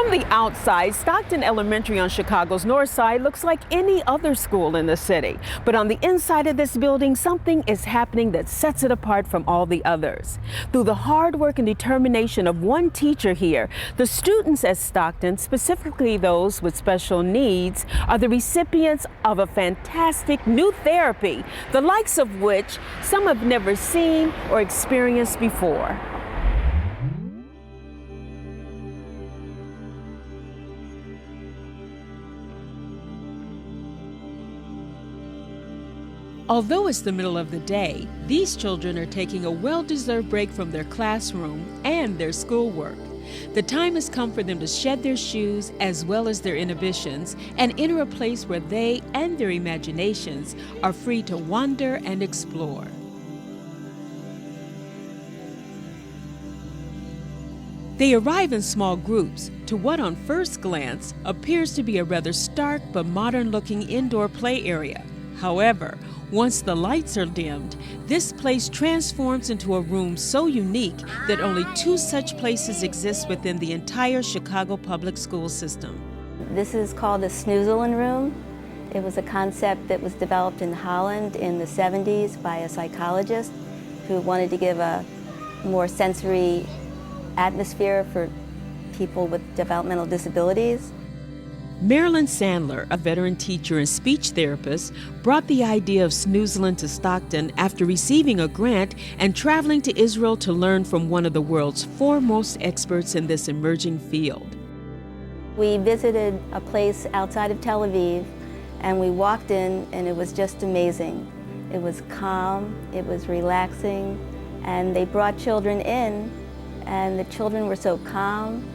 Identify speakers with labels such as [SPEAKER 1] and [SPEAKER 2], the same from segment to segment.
[SPEAKER 1] From the outside, Stockton Elementary on Chicago's north side looks like any other school in the city. But on the inside of this building, something is happening that sets it apart from all the others. Through the hard work and determination of one teacher here, the students at Stockton, specifically those with special needs, are the recipients of a fantastic new therapy, the likes of which some have never seen or experienced before. Although it's the middle of the day, these children are taking a well-deserved break from their classroom and their schoolwork. The time has come for them to shed their shoes as well as their inhibitions and enter a place where they and their imaginations are free to wander and explore. They arrive in small groups to what on first glance appears to be a rather stark but modern-looking indoor play area. However, once the lights are dimmed, this place transforms into a room so unique that only 2 such places exist within the entire Chicago public school system.
[SPEAKER 2] This is called a snoezelen room. It was a concept that was developed in Holland in the 70s by a psychologist who wanted to give a more sensory atmosphere for people with developmental disabilities.
[SPEAKER 1] Marilyn Sandler, a veteran teacher and speech therapist, brought the idea of snoezelen to Stockton after receiving a grant and traveling to Israel to learn from one of the world's foremost experts in this emerging field.
[SPEAKER 2] We visited a place outside of Tel Aviv, and we walked in, and it was just amazing. It was calm, it was relaxing, and they brought children in, and the children were so calm,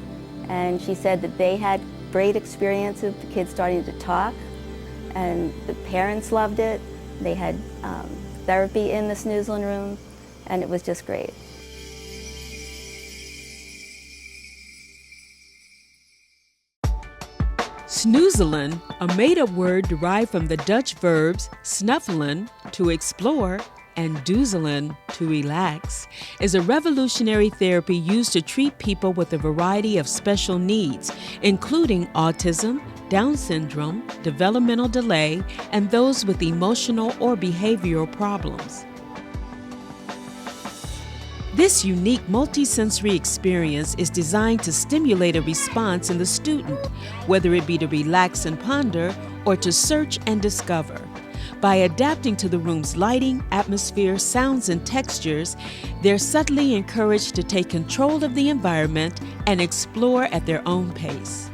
[SPEAKER 2] and she said that they had great experiences, the kids starting to talk, and the parents loved it. They had therapy in the snoezelen room, and it was just great.
[SPEAKER 1] Snoezelen, a made-up word derived from the Dutch verbs snuffelen, to explore, and doezelen, to relax, is a revolutionary therapy used to treat people with a variety of special needs, including autism, Down syndrome, developmental delay, and those with emotional or behavioral problems. This unique multisensory experience is designed to stimulate a response in the student, whether it be to relax and ponder or to search and discover. By adapting to the room's lighting, atmosphere, sounds, and textures, they're subtly encouraged to take control of the environment and explore at their own pace.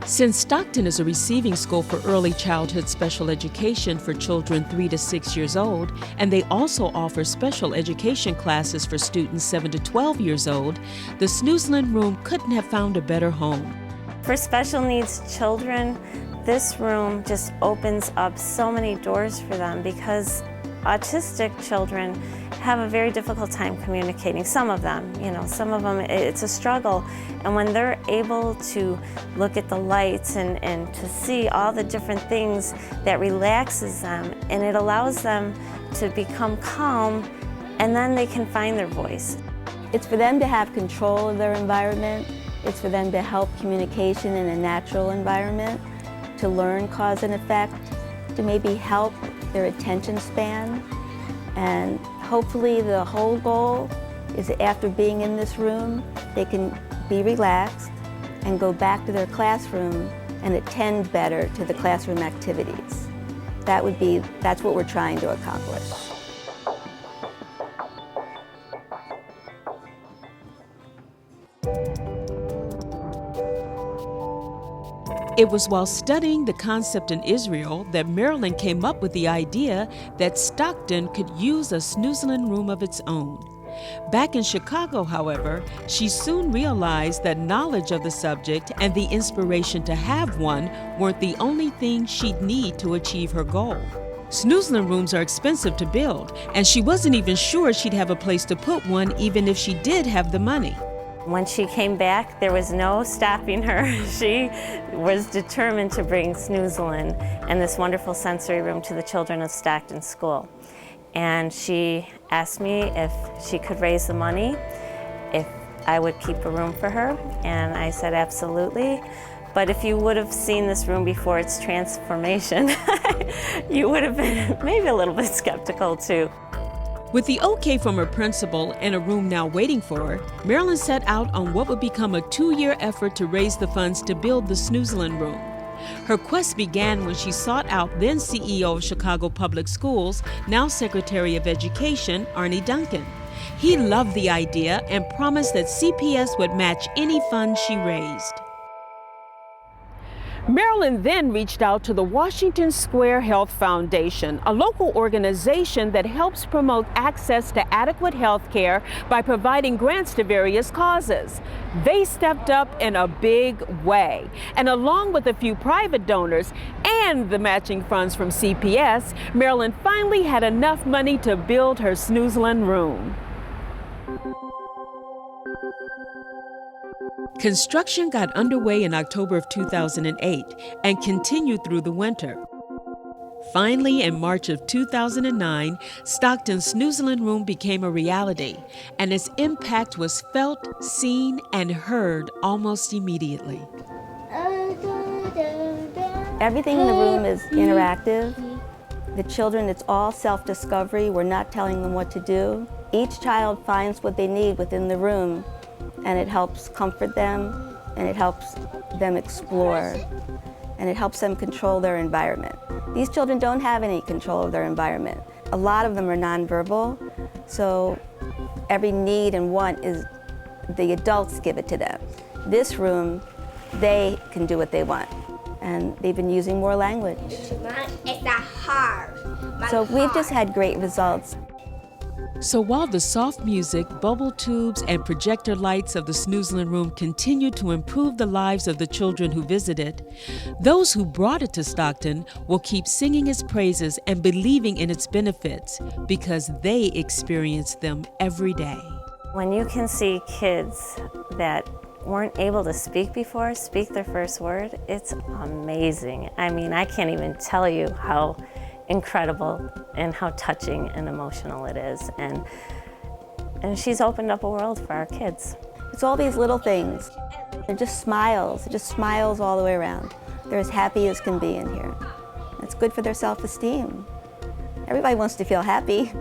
[SPEAKER 1] Since Stockton is a receiving school for early childhood special education for children 3 to 6 years old, and they also offer special education classes for students 7 to 12 years old, the snoezelen room couldn't have found a better home.
[SPEAKER 3] For special needs children, this room just opens up so many doors for them because autistic children have a very difficult time communicating. Some of them, some of them it's a struggle. And when they're able to look at the lights and to see all the different things, that relaxes them and it allows them to become calm, and then they can find their voice.
[SPEAKER 2] It's for them to have control of their environment. It's for them to help communication in a natural environment, to learn cause and effect, to maybe help their attention span. And hopefully the whole goal is that after being in this room, they can be relaxed and go back to their classroom and attend better to the classroom activities. That's what we're trying to accomplish.
[SPEAKER 1] It was while studying the concept in Israel that Marilyn came up with the idea that Stockton could use a snoezelen room of its own. Back in Chicago, however, she soon realized that knowledge of the subject and the inspiration to have one weren't the only thing she'd need to achieve her goal. Snoezelen rooms are expensive to build, and she wasn't even sure she'd have a place to put one even if she did have the money.
[SPEAKER 3] When she came back, there was no stopping her. She was determined to bring snoezelen and this wonderful sensory room to the children of Stockton School. And she asked me if she could raise the money, if I would keep a room for her, and I said absolutely. But if you would have seen this room before its transformation, you would have been maybe a little bit skeptical too.
[SPEAKER 1] With the okay from her principal and a room now waiting for her, Marilyn set out on what would become a 2-year effort to raise the funds to build the snoezelen room. Her quest began when she sought out then CEO of Chicago Public Schools, now Secretary of Education, Arne Duncan. He loved the idea and promised that CPS would match any funds she raised. Marilyn then reached out to the Washington Square Health Foundation, a local organization that helps promote access to adequate health care by providing grants to various causes. They stepped up in a big way, and along with a few private donors and the matching funds from CPS, Marilyn finally had enough money to build her snoezelen room. Construction got underway in October of 2008 and continued through the winter. Finally, in March of 2009, Stockton's snoezelen room became a reality, and its impact was felt, seen, and heard almost immediately.
[SPEAKER 2] Everything in the room is interactive. The children, it's all self-discovery. We're not telling them what to do. Each child finds what they need within the room, and it helps comfort them, and it helps them explore, and it helps them control their environment. These children don't have any control of their environment. A lot of them are nonverbal, so every need and want is the adults give it to them. This room, they can do what they want, and they've been using more language. So we've just had great results.
[SPEAKER 1] So while the soft music, bubble tubes, and projector lights of the snoezelen room continued to improve the lives of the children who visited, those who brought it to Stockton will keep singing its praises and believing in its benefits because they experience them every day.
[SPEAKER 3] When you can see kids that weren't able to speak before speak their first word, it's amazing. I mean, I can't even tell you how incredible and how touching and emotional it is. And she's opened up a world for our kids.
[SPEAKER 2] It's all these little things. They're just smiles all the way around. They're as happy as can be in here. It's good for their self-esteem. Everybody wants to feel happy.